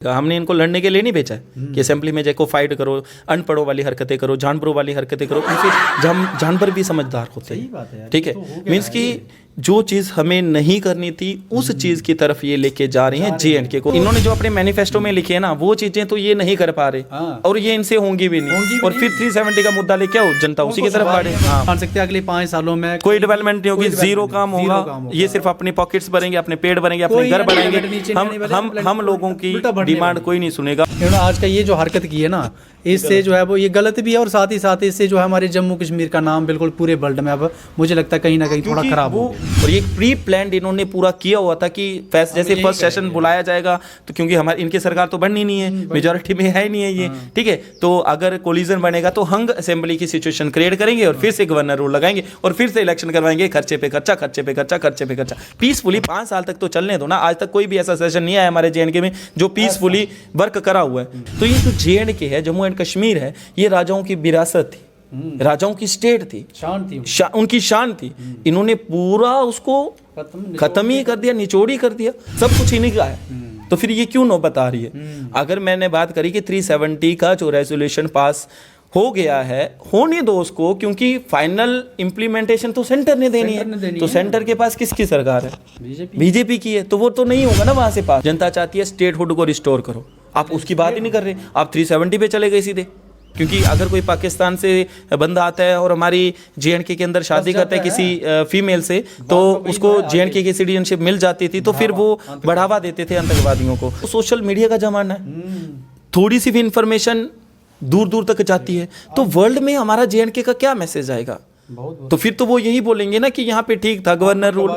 हमने इनको लड़ने के लिए नहीं भेजा है कि असेंबली में जाको फाइट करो, अनपढ़ों वाली हरकतें करो, जानवरों वाली हरकतें करो। क्योंकि जानवर भी समझदार होते हैं, ठीक है। मीन्स कि जो चीज़ हमें नहीं करनी थी उस चीज़ की तरफ ये लेके जा रही हैं J&K को। इन्होंने जो अपने मैनिफेस्टो में लिखे है ना, वो चीज़ें तो ये नहीं कर पा रहे और ये इनसे होंगी भी नहीं। और फिर 370 का मुद्दा लेके आओ, जनता उसी की तरफ बढ़े। मान सकते हैं अगले 5 सालों में कोई डेवलपमेंट नहीं होगी, जीरो काम होगा। ये सिर्फ अपनी पॉकेट्स भरेंगे, अपने पेट भरेंगे, अपने घर बनाएंगे। हम लोगों की डिमांड कोई नहीं सुनेगा। आज का ये जो हरकत की है ना, इससे जो है वो ये गलत भी है और साथ ही साथ इससे जो है हमारे जम्मू कश्मीर का नाम बिल्कुल पूरे वर्ल्ड में अब मुझे लगता है कहीं ना कहीं थोड़ा खराब हो। और ये प्री प्लान्ड इन्होंने पूरा किया हुआ था कि जैसे फर्स्ट सेशन बुलाया जाएगा तो क्योंकि हमारी इनकी सरकार तो बननी नहीं है, मेजोरिटी में है नहीं है ये, ठीक है। तो अगर कोलिजन बनेगा तो हंग असेंबली की सिचुएशन क्रिएट करेंगे और फिर से गवर्नर रूल लगाएंगे और फिर से इलेक्शन करवाएंगे, खर्चे पे खर्चा, खर्चे पे खर्चा, खर्चे पे खर्चा। पीसफुली 5 साल तक तो चलने दो ना। आज तक कोई भी ऐसा सेशन नहीं आया हमारे J&K में जो पीसफुली वर्क करा हुआ है। तो ये जो J&K है, जम्मू एंड कश्मीर है, ये राजाओं की विरासत थी, राजाओं की स्टेट थी, शान थी, उनकी शान थी। इन्होंने पूरा उसको खत्म ही कर दिया, निचोड़ ही कर दिया, सब कुछ इन्हीं का है। तो फिर ये क्यों नौबत आ रही है? अगर मैंने बात करी कि 370 का जो रेजोल्यूशन पास हो गया है, होने दो उसको, क्योंकि फाइनल इंप्लीमेंटेशन तो सेंटर ने देनी है। तो सेंटर के पास किसकी सरकार है? बीजेपी की है। तो वो तो नहीं होगा ना वहां से पास। जनता चाहती है स्टेटहुड को रिस्टोर करो, आप उसकी बात ही नहीं कर रहे, आप 370 पे चले गए सीधे। क्योंकि अगर कोई पाकिस्तान से बंदा आता है और हमारी J&K के अंदर शादी करता है किसी फीमेल से, तो उसको J&K की सिटीजनशिप मिल जाती थी, तो फिर वो बढ़ावा देते थे आतंकवादियों को। तो सोशल मीडिया का जमाना है, थोड़ी सी भी इंफॉर्मेशन दूर दूर तक जाती है। तो वर्ल्ड में हमारा J&K का क्या मैसेज आएगा? तो फिर तो वो यही बोलेंगे ना कि यहाँ पे ठीक था गवर्नर रूल,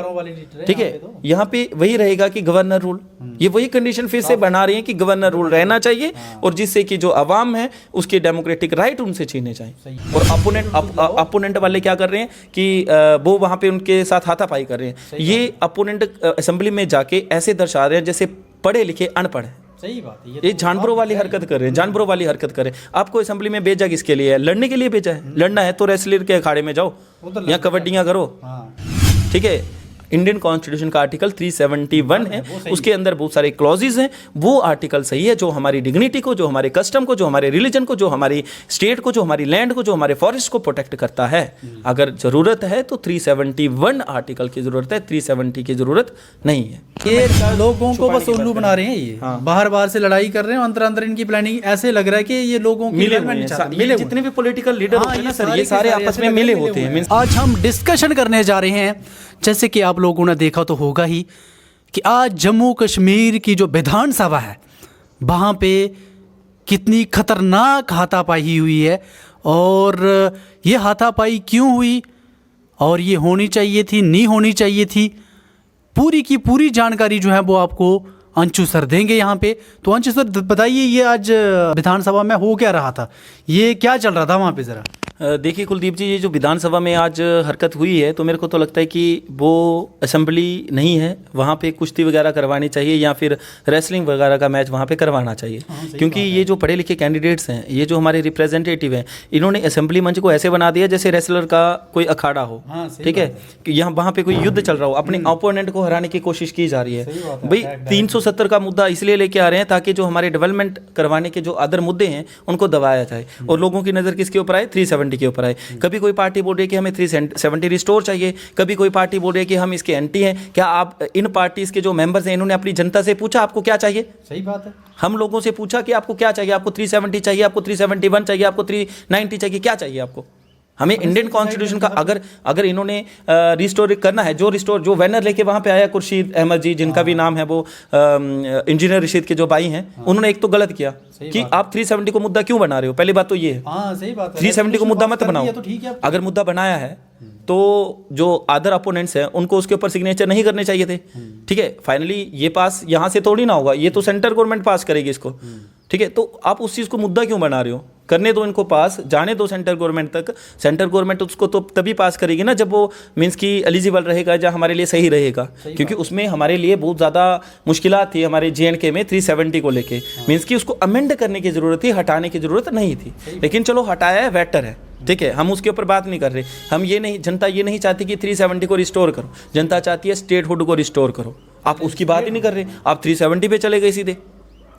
ठीक है, यहाँ पे वही रहेगा कि गवर्नर रूल। ये वही कंडीशन फिर से बना रही है कि गवर्नर रूल रहना चाहिए और जिससे कि जो अवाम है उसके डेमोक्रेटिक राइट उनसे छीने चाहिए। और अपोनेंट वाले क्या कर रहे हैं कि वो वहाँ पे उनके साथ हाथापाई कर रहे हैं। ये अपोनेंट असेंबली में जाके ऐसे दर्शा रहे हैं जैसे पढ़े लिखे अनपढ़ है। सही बात है। ये जानवरों वाली हरकत कर रहे हैं, जानवरों वाली हरकत कर रहे हैं। आपको असेंबली में भेजा किसके लिए है? लड़ने के लिए भेजा है। लड़ना है तो रेसलर के अखाड़े में जाओ या कबड्डियां करो, ठीक है। इंडियन कॉन्स्टिट्यूशन का आर्टिकल 371 है, उसके अंदर बहुत सारे क्लॉजेज हैं। वो आर्टिकल सही है जो हमारी डिग्निटी को, जो हमारे कस्टम को, जो हमारे रिलीजन को, जो हमारी स्टेट को, जो हमारी लैंड को, जो हमारे फॉरेस्ट को प्रोटेक्ट करता है। अगर जरूरत है तो 371 आर्टिकल की जरूरत है, 370 की जरूरत नहीं है। ये लोगों को बस उल्लू बना रहे हैं। ये बाहर बाहर से लड़ाई कर रहे हैं, अंदर अंदर इनकी प्लानिंग ऐसे लग रहा है कि ये लोगों की मिले जितने भी पॉलिटिकल लीडर होते हैं ना सर, ये सारे आपस में मिले होते हैं। आज हम डिस्कशन करने जा रहे हैं, जैसे कि आप लोगों ने देखा तो होगा ही कि आज जम्मू कश्मीर की जो विधानसभा है वहाँ पे कितनी खतरनाक हाथापाई हुई है। और ये हाथापाई क्यों हुई और ये होनी चाहिए थी, नहीं होनी चाहिए थी, पूरी की पूरी जानकारी जो है वो आपको अंशु सर देंगे यहाँ पे। तो अंशु सर बताइए, ये आज विधानसभा में हो क्या रहा था, ये क्या चल रहा था वहाँ पे ज़रा? देखिए कुलदीप जी, ये जो विधानसभा में आज हरकत हुई है तो मेरे को तो लगता है कि वो असेंबली नहीं है, वहाँ पे कुश्ती वगैरह करवानी चाहिए या फिर रेसलिंग वगैरह का मैच वहाँ पे करवाना चाहिए। क्योंकि ये जो पढ़े लिखे कैंडिडेट्स हैं, ये जो हमारे रिप्रेजेंटेटिव हैं, इन्होंने असेंबली मंच को ऐसे बना दिया जैसे रेसलर का कोई अखाड़ा हो, ठीक है, कि यहाँ वहाँ पे कोई युद्ध चल रहा हो, अपने ओपोनेंट को हराने की कोशिश की जा रही है। भाई 370 का मुद्दा इसलिए लेके आ रहे हैं ताकि जो हमारे डेवलपमेंट करवाने के जो अदर मुद्दे हैं उनको दबाया जाए और लोगों की नज़र किसके ऊपर आए? 370 के ऊपर आए। कभी कोई पार्टी बोल रही है कि हमें 370 रिस्टोर चाहिए, कभी कोई पार्टी बोल रही है कि हम इसके एंटी हैं। क्या आप इन पार्टीज के जो मेंबर्स हैं इन्होंने अपनी जनता से पूछा आपको क्या चाहिए? सही बात है। हम लोगों से पूछा कि आपको क्या चाहिए? आपको 370 चाहिए, आपको 371 चाहिए, आपको 390 चाहिए, क्या चाहिए आपको? हमें इंडियन कॉन्स्टिट्यूशन का अगर इन्होंने रिस्टोर करना है, जो बैनर लेके वहाँ पे आया खुर्शीद अहमद जी, जिनका भी नाम है वो इंजीनियर रशीद के जो भाई हैं, उन्होंने एक तो गलत किया कि आप 370 को मुद्दा क्यों बना रहे हो। पहली बात तो ये है, 370 को मुद्दा मत बनाओ। अगर मुद्दा बनाया है तो जो अदर अपोनेंट्स हैं उनको उसके ऊपर सिग्नेचर नहीं करने चाहिए थे, ठीक है। फाइनली ये पास यहाँ से थोड़ी ना होगा, ये तो सेंटर गवर्नमेंट पास करेगी इसको, ठीक है। तो आप उस चीज़ को मुद्दा क्यों बना रहे हो? करने दो इनको पास, जाने दो सेंटर गवर्नमेंट तक। सेंटर गवर्नमेंट उसको तो तभी पास करेगी ना जब वो मीन्स की एलिजिबल रहेगा, जहाँ हमारे लिए सही रहेगा। क्योंकि उसमें हमारे लिए बहुत ज़्यादा मुश्किलात थी हमारे J&K में 370 को लेके। मीन्स की उसको अमेंड करने की ज़रूरत थी, हटाने की ज़रूरत नहीं थी। लेकिन चलो हटाया है, बेटर है, ठीक है, हम उसके ऊपर बात नहीं कर रहे। हम ये नहीं, जनता ये नहीं चाहती कि 370 को रिस्टोर करो, जनता चाहती है स्टेटहुड को रिस्टोर करो। आप उसकी बात ही नहीं कर रहे, आप 370 पे चले गए सीधे।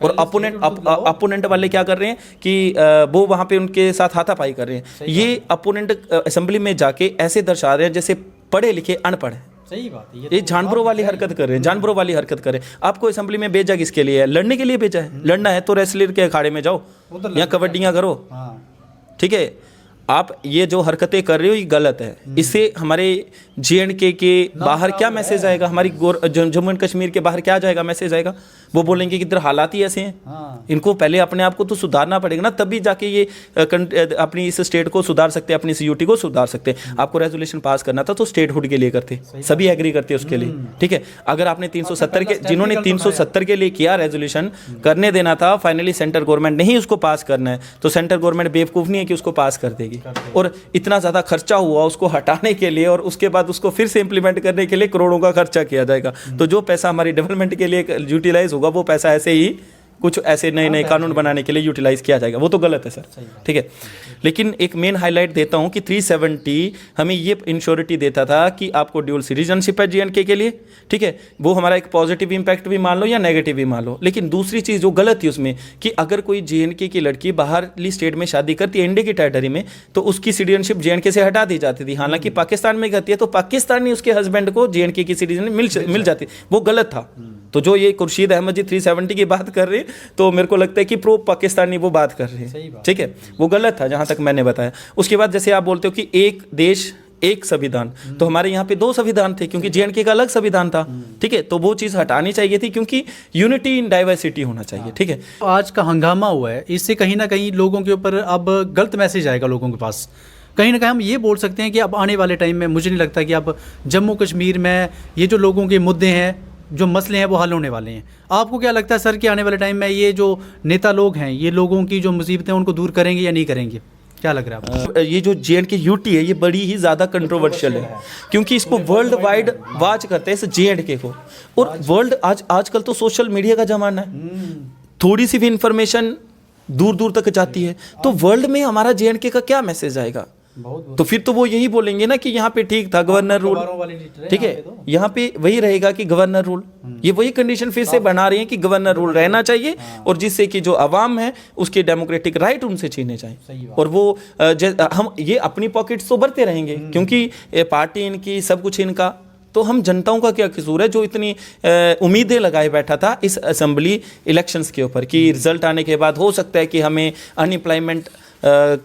और अपोनेंट वाले क्या कर रहे हैं कि वो वहाँ पे उनके साथ हाथापाई कर रहे हैं। ये अपोनेंट असेंबली में जाके ऐसे दर्शा रहे हैं जैसे पढ़े लिखे अनपढ़ हैं। सही बात है, ये जानवरों वाली हरकत कर रहे हैं, जानवरों वाली हरकत कर रहे हैं। आपको असेंबली में भेजा किसके लिए है? लड़ने के लिए भेजा है। लड़ना है तो रेसलर के अखाड़े में जाओ या कबड्डियाँ करो, ठीक है। आप ये जो हरकतें कर रहे हो ये गलत है। इससे हमारे JNK के बाहर क्या मैसेज आएगा? हमारी जम्मू एंड कश्मीर के बाहर क्या जाएगा मैसेज आएगा? वो बोलेंगे कि इधर हालात ही ऐसे हैं। इनको पहले अपने आप को तो सुधारना पड़ेगा ना, तभी जाके ये अपनी इस स्टेट को सुधार सकते हैं, अपनी इस UT को सुधार सकते हैं। आपको रेजोल्यूशन पास करना था तो स्टेटहुड के लिए करते, सभी एग्री करते उसके लिए, ठीक है। अगर आपने 370 के जिन्होंने 370 के लिए किया रेजोल्यूशन करने देना था, फाइनली सेंटर गवर्नमेंट नहीं उसको पास करना है, तो सेंटर गवर्नमेंट बेवकूफ़ नहीं है कि उसको पास कर देगी। और इतना ज़्यादा खर्चा हुआ उसको हटाने के लिए और उसके बाद उसको फिर से इंप्लीमेंट करने के लिए करोड़ों का खर्चा किया जाएगा। तो जो पैसा हमारी डेवलपमेंट के लिए यूटिलाइज होगा वो पैसा ऐसे ही कुछ ऐसे नए नए कानून बनाने के लिए यूटिलाइज किया जाएगा, वो तो गलत है सर, ठीक है। लेकिन एक मेन हाईलाइट देता हूं कि 370 हमें ये इंश्योरिटी देता था कि आपको ड्यूल सिटीजनशिप है JNK के लिए, ठीक है। वो हमारा एक पॉजिटिव इंपैक्ट भी मान लो या नेगेटिव भी मान लो। लेकिन दूसरी चीज़ जो गलत थी उसमें कि अगर कोई JNK की लड़की बाहरली स्टेट में शादी करती है इंडिया की टेरिटरी में, तो उसकी सिटीजनशिप JNK से हटा दी जाती थी। हालांकि पाकिस्तान में करती है तो पाकिस्तानी उसके हस्बैंड को JNK की सिटीजन मिल जाती, वो गलत था। तो जो ये खुर्शीद अहमद जी 370 की बात कर रहे हैं, तो मेरे को लगता है कि प्रो पाकिस्तानी वो बात कर रहे हैं, ठीक है। वो गलत था जहां तक मैंने बताया। उसके बाद जैसे आप बोलते हो कि एक देश एक संविधान, तो हमारे यहाँ पे 2 संविधान थे क्योंकि JNK का अलग संविधान था, ठीक है। तो वो चीज़ हटानी चाहिए थी क्योंकि यूनिटी इन डाइवर्सिटी होना चाहिए, ठीक है। आज का हंगामा हुआ है, इससे कहीं ना कहीं लोगों के ऊपर अब गलत मैसेज आएगा लोगों के पास। कहीं ना कहीं हम ये बोल सकते हैं कि अब आने वाले टाइम में मुझे नहीं लगता कि अब जम्मू कश्मीर में ये जो लोगों के मुद्दे हैं, जो मसले हैं, वो हल होने वाले हैं। आपको क्या लगता है सर कि आने वाले टाइम में ये जो नेता लोग हैं ये लोगों की जो मुसीबतें उनको दूर करेंगे या नहीं करेंगे? क्या लग रहा है आपको? ये जो JNK UT है ये बड़ी ही ज़्यादा कंट्रोवर्शियल है क्योंकि इसको वर्ल्ड वाइड वाच करते हैं इस JNK को। और वर्ल्ड आजकल तो सोशल मीडिया का ज़माना है, थोड़ी सी भी इंफॉर्मेशन दूर दूर तक जाती है, तो वर्ल्ड में हमारा JNK का क्या मैसेज आएगा? तो फिर तो वो यही बोलेंगे ना कि यहाँ पे ठीक था गवर्नर रूल, ठीक है। यहाँ पे वही रहेगा कि गवर्नर रूल, ये वही कंडीशन फिर से बना रही है कि गवर्नर रूल रहना चाहिए और जिससे कि जो अवाम है उसके डेमोक्रेटिक राइट उनसे छीने जाए। और वो हम ये अपनी पॉकेट्स तो भरते रहेंगे क्योंकि पार्टी इनकी, सब कुछ इनका, तो हम जनताओं का क्या कसूर है जो इतनी उम्मीदें लगाए बैठा था इस असेंबली इलेक्शंस के ऊपर कि रिजल्ट आने के बाद हो सकता है कि हमें अनएम्प्लॉयमेंट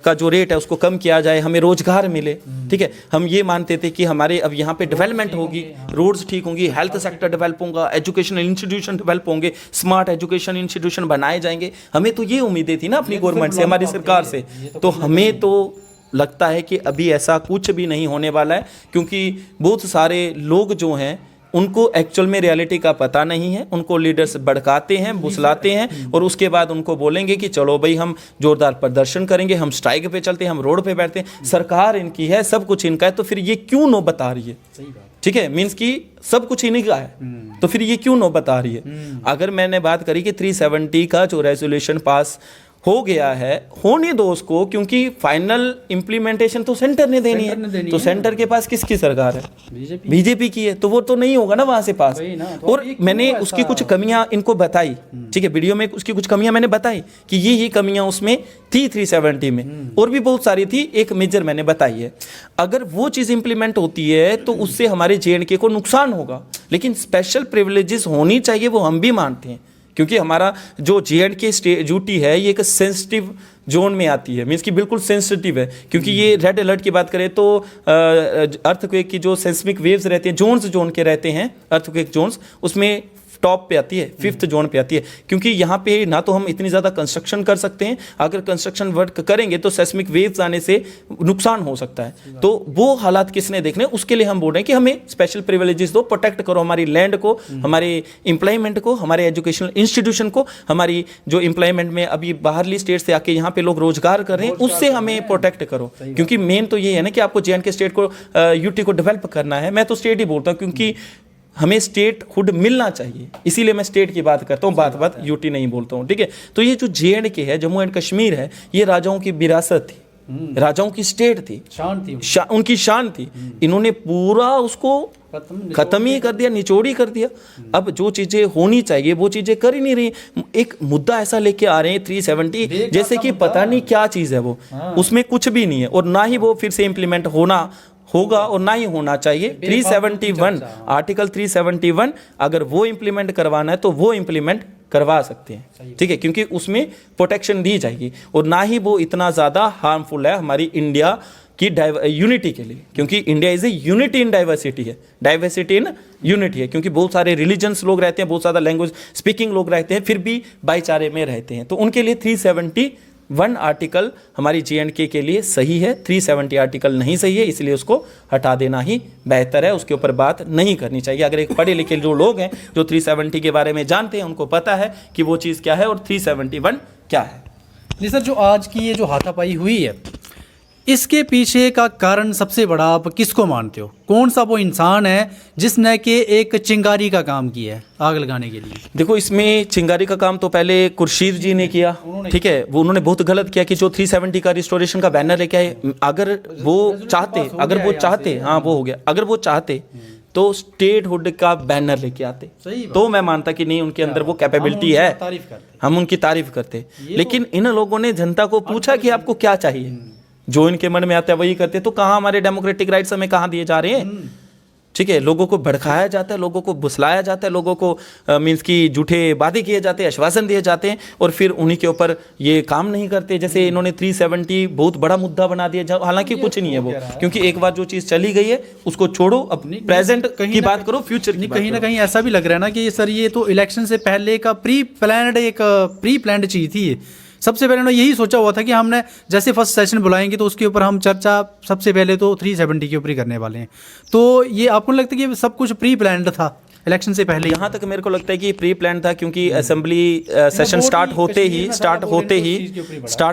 का जो रेट है उसको कम किया जाए, हमें रोजगार मिले, ठीक है। हम ये मानते थे कि हमारे अब यहाँ पे डेवलपमेंट होगी, रोड्स ठीक होंगी, हेल्थ सेक्टर डेवलप होगा, एजुकेशनल इंस्टीट्यूशन डेवलप होंगे, स्मार्ट एजुकेशन इंस्टीट्यूशन बनाए जाएंगे। हमें तो ये उम्मीदें थी ना अपनी गवर्नमेंट से, हमारी सरकार से। तो हमें तो लगता है कि अभी ऐसा कुछ भी नहीं होने वाला है क्योंकि बहुत सारे लोग जो हैं उनको एक्चुअल में रियलिटी का पता नहीं है। उनको लीडर्स भड़काते हैं, बुसलाते हैं और उसके बाद उनको बोलेंगे कि चलो भाई हम जोरदार प्रदर्शन करेंगे, हम स्ट्राइक पे चलते हैं, हम रोड पे बैठते हैं, सरकार इनकी है, सब कुछ इनका है, तो फिर ये क्यों नौबत आ रही है? ठीक है, मीन्स कि सब कुछ इन्हीं का है, तो फिर ये क्यों नौबत आ रही है? अगर मैंने बात करी कि 370 का जो रेजोल्यूशन पास हो गया है, होने दो उसको, क्योंकि फाइनल इंप्लीमेंटेशन तो सेंटर ने देनी है। तो सेंटर के पास किसकी सरकार है? बीजेपी की है, तो वो तो नहीं होगा ना वहां से पास। और मैंने उसकी कुछ कमियां इनको बताई, ठीक है, वीडियो में उसकी कुछ कमियां मैंने बताई कि ये कमियां उसमें थी 370 में, और भी बहुत सारी थी, एक मेजर मैंने बताई है। अगर वो चीज़ इंप्लीमेंट होती है तो उससे हमारे JNK को नुकसान होगा, लेकिन स्पेशल प्रिविलेजेस होनी चाहिए, वो हम भी मानते हैं, क्योंकि हमारा जो JNK ड्यूटी है ये एक सेंसिटिव जोन में आती है, मीन्स कि बिल्कुल सेंसिटिव है, क्योंकि ये रेड अलर्ट की बात करें तो अर्थक्वेक की जो सेस्मिक वेव्स रहते हैं, जोन के रहते हैं, अर्थक्वेक जोन्स, उसमें टॉप पे आती है, 5th जोन पे आती है, क्योंकि यहाँ पे ना तो हम इतनी ज़्यादा कंस्ट्रक्शन कर सकते हैं, अगर कंस्ट्रक्शन वर्क करेंगे तो सेस्मिक वेव्स आने से नुकसान हो सकता है। तो वो हालात किसने देखने, उसके लिए हम बोल रहे हैं कि हमें स्पेशल प्रिविलेजेस दो, प्रोटेक्ट करो हमारी लैंड को, हमारे एम्प्लॉयमेंट को, हमारे एजुकेशनल इंस्टीट्यूशन को, हमारी जो एम्प्लॉयमेंट में अभी बाहरली स्टेट से आके यहाँ पे लोग रोजगार कर रहे हैं उससे हमें प्रोटेक्ट करो, क्योंकि मेन तो ये है ना कि आपको JNK स्टेट को UT को डेवलप करना है। मैं तो स्टेट ही बोलता हूँ क्योंकि हमें स्टेट हुड मिलना चाहिए, इसीलिए मैं स्टेट की बात करता हूँ, बात UT नहीं बोलता हूँ, ठीक है। तो ये जो JNK है, जम्मू एंड कश्मीर है, ये राजाओं की विरासत थी, राजाओं की स्टेट थी, शान थी उनकी शान थी। इन्होंने पूरा उसको खत्म ही कर दिया, निचोड़ी कर दिया। अब जो चीजें होनी चाहिए वो चीजें कर ही नहीं रही। एक मुद्दा ऐसा लेके आ रहे हैं 370 जैसे कि पता नहीं क्या चीज है वो, उसमें कुछ भी नहीं है और ना ही वो फिर से इम्प्लीमेंट होगा और ना ही होना चाहिए। 371 आर्टिकल 371 अगर वो इम्प्लीमेंट करवाना है तो वो इम्प्लीमेंट करवा सकते हैं, ठीक है, क्योंकि उसमें प्रोटेक्शन दी जाएगी और ना ही वो इतना ज़्यादा हार्मफुल है हमारी इंडिया की यूनिटी के लिए, क्योंकि India is a unity in diversity है, डाइवर्सिटी इन यूनिटी है, क्योंकि बहुत सारे रिलीजन्स लोग रहते हैं, बहुत ज़्यादा लैंग्वेज स्पीकिंग लोग रहते हैं, फिर भी भाईचारे में रहते हैं। तो उनके लिए 371 आर्टिकल हमारी JNK के लिए सही है, 370 आर्टिकल नहीं सही है, इसलिए उसको हटा देना ही बेहतर है, उसके ऊपर बात नहीं करनी चाहिए। अगर एक पढ़े लिखे जो लोग हैं जो 370 के बारे में जानते हैं उनको पता है कि वो चीज़ क्या है और 371 क्या है। जी सर, जो आज की ये जो हाथापाई हुई है इसके पीछे का कारण सबसे बड़ा आप किसको मानते हो? कौन सा वो इंसान है जिसने कि एक चिंगारी का काम किया है आग लगाने के लिए? देखो, इसमें चिंगारी का काम तो पहले खुर्शीद जी ने किया, ठीक है, वो उन्होंने बहुत गलत किया कि जो 370 का रिस्टोरेशन का बैनर लेके आए। अगर वो चाहते हाँ वो हो गया, अगर वो चाहते तो स्टेटहुड का बैनर लेके आते, तो मैं मानता कि नहीं उनके अंदर वो कैपेबिलिटी है, हम उनकी तारीफ करते। लेकिन इन लोगों ने जनता को पूछा कि आपको क्या चाहिए, जो इनके मन में आता है वही करते। तो कहाँ हमारे डेमोक्रेटिक राइट्स हमें कहाँ दिए जा रहे हैं? ठीक है, लोगों को भड़काया जाता है, लोगों को बुसलाया जाता है, लोगों को मीन्स की झूठे वादे किए जाते हैं, आश्वासन दिए जाते हैं और फिर उन्हीं के ऊपर ये काम नहीं करते। जैसे इन्होंने 370 बहुत बड़ा मुद्दा बना दिया, हालांकि कुछ नहीं है वो, क्योंकि एक बार जो चीज़ चली गई है उसको छोड़ो, अब प्रेजेंट की बात करो, फ्यूचर की। कहीं ना कहीं ऐसा भी लग रहा है ना कि सर ये तो इलेक्शन से पहले का प्री प्लान्ड चीज़ थी। सबसे पहले उन्होंने यही सोचा हुआ था कि हमने जैसे फर्स्ट सेशन बुलाएंगे तो उसके ऊपर हम चर्चा सबसे पहले तो 370 के ऊपर ही करने वाले हैं। तो ये आपको लगता है कि सब कुछ प्री प्लान्ड था इलेक्शन से पहले? यहाँ तक मेरे को लगता है कि प्री प्लान था, क्योंकि असेंबली सेशन स्टार्ट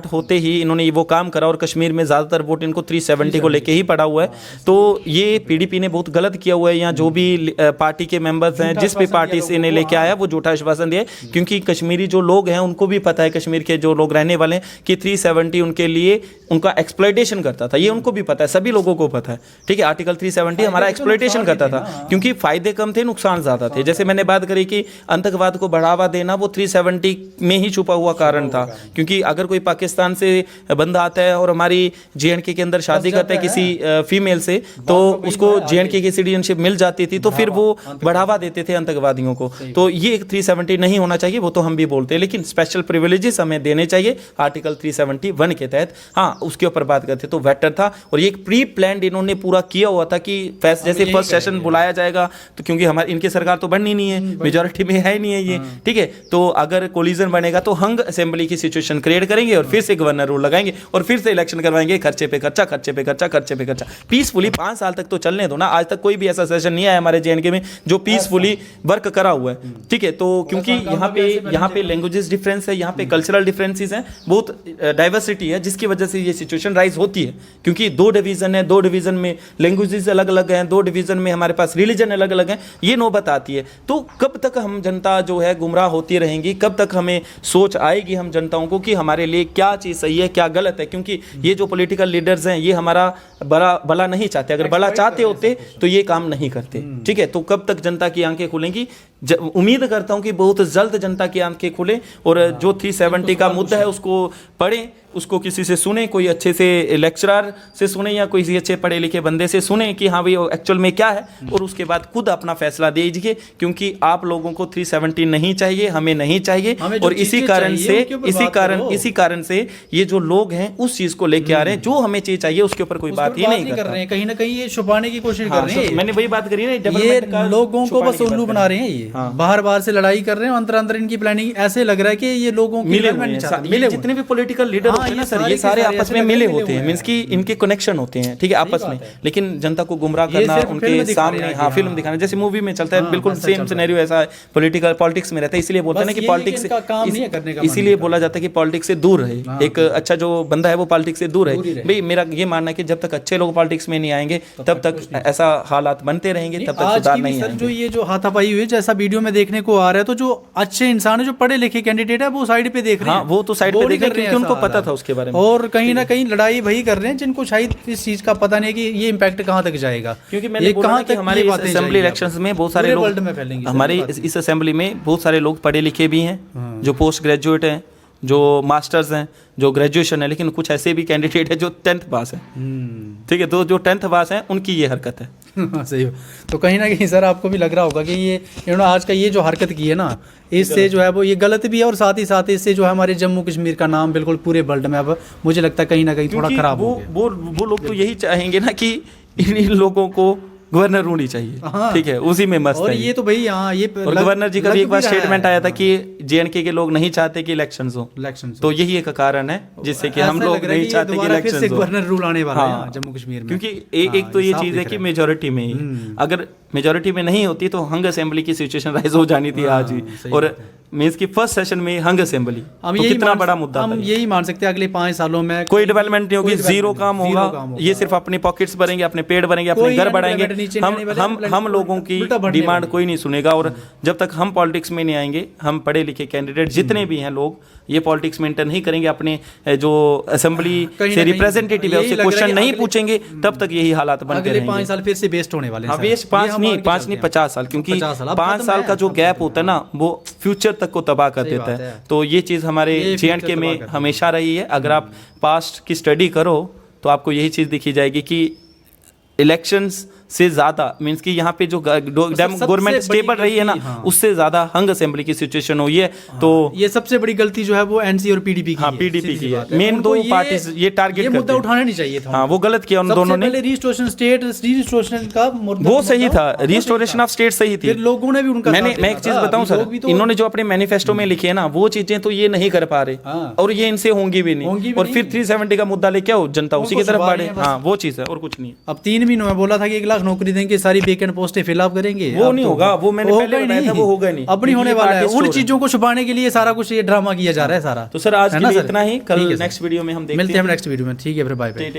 होते ही इन्होंने वो काम करा और कश्मीर में ज़्यादातर वोट इनको 370 को लेके ही पड़ा हुआ है। तो ये PDP ने बहुत गलत किया हुआ है। यहाँ जो भी पार्टी के मेंबर्स हैं, जिस भी पार्टी से इन्हें लेके आया वो झूठा आश्वासन दिया, क्योंकि कश्मीरी जो लोग हैं उनको भी पता है, कश्मीर के जो लोग रहने वाले हैं, कि 370 उनके लिए उनका एक्सप्लॉयटेशन करता था। ये उनको भी पता है, सभी लोगों को पता है, ठीक है। आर्टिकल 370 हमारा एक्सप्लॉयटेशन करता था, क्योंकि फायदे कम थे, नुकसान ज़्यादा थे। जैसे मैंने बात करी कि आतंकवाद को बढ़ावा देना वो 370 में ही छुपा हुआ कारण था, क्योंकि अगर कोई पाकिस्तान से बंदा आता है और हमारी JNK के अंदर शादी करता है किसी फीमेल से, तो उसको JNK की सिटीजनशिप मिल जाती थी, तो फिर वो बढ़ावा देते थे आतंकवादियों को। तो ये 370 नहीं होना चाहिए, वो तो हम भी बोलते हैं, लेकिन स्पेशल प्रिविलेजेस हमें देने चाहिए आर्टिकल 371 के तहत। हाँ, उसके ऊपर बात करते तो बेटर था। और ये एक प्री प्लान्ड इन्होंने पूरा किया हुआ था कि जैसे फर्स्ट सेशन बुलाया जाएगा, तो क्योंकि हमारी इनकी सरकार तो बननी नहीं है, मेजॉरिटी में है ही नहीं है ये, ठीक है। तो अगर कोलिजन बनेगा तो हंग असेंबली की सिचुएशन क्रिएट करेंगे और फिर से गवर्नर रूल लगाएंगे और फिर से इलेक्शन करवाएंगे, खर्चे पे खर्चा, खर्चे पे खर्चा, खर्चे पे खर्चा। पीसफुली 5 साल तक तो चलने दो ना। आज तक कोई भी ऐसा सेशन नहीं आया हमारे JNK में जो पीसफुली वर्क करा हुआ है, ठीक है। तो क्योंकि यहाँ पे लैंग्वेजेस डिफरेंस है, यहाँ पे कल्चरल डिफरेंसेस हैं, बहुत डाइवर्सिटी है, जिसकी वजह से ये सिचुएशन राइज होती है। क्योंकि 2 डिवीजन है, 2 डिवीजन में लैंग्वेजेस अलग अलग हैं, 2 डिवीजन में हमारे पास रिलीजन अलग अलग हैं, ये नौबत आती है। तो कब तक हम जनता जो है गुमराह होती रहेंगी, कब तक हमें सोच आएगी हम जनताओं को कि हमारे लिए क्या चीज़ सही है, क्या गलत है? क्योंकि ये जो पॉलिटिकल लीडर्स हैं ये हमारा भला नहीं चाहते। अगर भला चाहते होते तो ये काम नहीं करते, ठीक है। तो कब तक जनता की आंखें खुलेंगी? उम्मीद करता हूं कि बहुत जल्द जनता की आंखें खुले और जो 370 का मुद्दा है उसको पढ़ें, उसको किसी से सुने, कोई अच्छे से लेक्चरर से सुने या कोई अच्छे पढ़े लिखे बंदे से सुने कि हाँ भाई एक्चुअल में क्या है, और उसके बाद खुद अपना फैसला दीजिए। क्योंकि आप लोगों को 370 नहीं चाहिए, हमें नहीं चाहिए, और इसी कारण से ये जो लोग हैं उस चीज को लेके आ रहे हैं, जो हमें चीज चाहिए उसके ऊपर कोई बात ही नहीं कर रहे हैं। कहीं ना कहीं ये छुपाने की कोशिश कर रहे हैं। मैंने वही बात करी ना, ये लोगों को बस उल्लू बना रहे हैं। ये बाहर से लड़ाई कर रहे हैं, अंदर इनकी प्लानिंग ऐसे लग रहा है कि ये लोगों की मिले जितने भी पॉलिटिकल लीडर होते हैं ना सर, ये सारे आपस में मिले होते हैं, मींस कि इनके कनेक्शन होते हैं, ठीक है, आपस में। लेकिन जनता को गुमराह करना, उनके सामने हाँ फिल्म दिखाना, जैसे मूवी में चलता है, बिल्कुल सेम सिनेरियो ऐसा पॉलिटिक्स में रहता है। इसलिए बोलते हैं ना कि पॉलिटिक्स, इसीलिए बोला जाता है कि पॉलिटिक्स से दूर रहे। एक अच्छा जो बंदा है वो पॉलिटिक्स से दूर रहे। भाई मेरा ये मानना है कि जब तक अच्छे लोग पॉलिटिक्स में नहीं आएंगे तब तक ऐसा हालात बनते रहेंगे, तब तक सुधार नहीं आएंगे। जो ये जो हाथापाई हुई, जैसा वीडियो में देखने को आ रहा है, तो जो अच्छे इंसान है, जो पढ़े लिखे कैंडिडेट है, वो साइड पे देख रहे हैं। हाँ, वो तो साइड पे देख रहे हैं क्योंकि उनको पता था उसके बारे में। और कहीं ना कहीं लड़ाई वही कर रहे हैं जिनको शायद इस चीज का पता नहीं है कि ये इम्पैक्ट कहाँ तक जाएगा, क्योंकि मैंने बोला ना कि हमारे इस असेंबली इलेक्शंस में बहुत सारे लोग, वर्ल्ड में फैलेंगे हमारी इस असेंबली में बहुत सारे लोग पढ़े लिखे भी हैं, जो पोस्ट ग्रेजुएट हैं, जो मास्टर्स हैं, जो ग्रेजुएशन है, लेकिन कुछ ऐसे भी कैंडिडेट है जो 10th पास है। ठीक है, तो जो 10th पास है उनकी ये हरकत है। सही। तो कहीं ना कहीं सर आपको भी लग रहा होगा कि ये इन्होंने आज का ये जो हरकत की है ना, इससे जो है वो ये गलत भी है, और साथ ही साथ इससे जो है हमारे जम्मू कश्मीर का नाम बिल्कुल पूरे वर्ल्ड में अब मुझे लगता है कहीं ना कहीं थोड़ा खराब हो गया। वो लोग तो यही चाहेंगे ना कि इन लोगों को गवर्नर होनी चाहिए। हाँ। ठीक है, उसी में मस्त और है ये तो भाई हाँ, ये और गवर्नर जी का भी एक बार स्टेटमेंट आया था कि जेएनके के लोग नहीं चाहते कि इलेक्शंस हो, तो यही एक कारण है जिससे कि हम लोग नहीं चाहते कि इलेक्शंस हो। गवर्नर रूल आने वाला है हाँ, जम्मू कश्मीर में, क्योंकि एक तो ये चीज है कि मेजोरिटी में ही, अगर मेजोरिटी में नहीं होती तो हंग असेंबली की सिचुएशन राइज हो जानी थी आज ही। और मींस की फर्स्ट सेशन में हंग असेंबली, तो कितना बड़ा मुद्दा, हम यही मान सकते हैं अगले 5 सालों में कोई डेवलपमेंट नहीं होगी, जीरो काम होगा, ये सिर्फ अपनी पॉकेट्स भरेंगे, अपने पेट भरेंगे, अपने घर बढ़ाएंगे। हम लोगों की डिमांड कोई नहीं सुनेगा। और जब तक हम पॉलिटिक्स में नहीं आएंगे, हम पढ़े लिखे कैंडिडेट जितने भी हैं लोग, ये पॉलिटिक्स में एंटर नहीं करेंगे, अपने जो असेंबली से रिप्रेजेंटेटिव है उससे क्वेश्चन नहीं पूछेंगे, तब तक यही हालात बनते रहेंगे। 5 साल फिर से वेस्ट होने वाले हैं। वेस्ट 5 नहीं 50 साल, क्योंकि 5 साल का जो गैप होता है ना, वो फ्यूचर तक को तबाह कर देता है। तो ये चीज़ हमारे जेएंडके में हमेशा रही है। अगर आप पास्ट की स्टडी करो तो आपको यही चीज़ दिखी जाएगी कि इलेक्शंस से ज़्यादा मीन्स कि यहाँ पे जो गवर्नमेंट स्टेबल रही है ना, उससे ज़्यादा हंग असेंबली की सिचुएशन हुई है। तो ये सबसे बड़ी गलती जो है वो एनसी और पीडीपी की, पीडीपी की है। मेन दो पार्टीज ये टारगेट ये मुद्दा उठाना नहीं चाहिए था। हाँ, वो गलत किया उन दोनों ने। रिस्टोरेशन स्टेट, रिस्टोरेशन का वो सही था, रिस्टोरेशन ऑफ स्टेट सही थी। फिर लोगों ने भी उनका, मैं एक चीज बताऊं सर, इन्होंने जो अपने मैनिफेस्टो में लिखे है ना, वो चीजें तो ये नहीं कर पा रहे, और ये इनसे होंगी भी नहीं। और फिर 370 का मुद्दा लेके आओ, जनता उसी की तरफ बढ़े। हाँ, वो चीज है और कुछ नहीं। अब 3 महीनों में बोला था कि 1 लाख नौकरी देंगे, सारी वेकेंट पोस्टें फिलअप करेंगे, वो नहीं होगा। वो मैंने पहले बताया था, वो होगा नहीं, अब नहीं होने वाला है। उन चीजों को छुपाने के लिए सारा कुछ ये ड्रामा किया जा रहा है सारा। तो सर आज के लिए इतना ही, कल नेक्स्ट वीडियो में हम देखते हैं, मिलते हैं नेक्स्ट वीडियो में। ठीक है, फिर बाय बाय।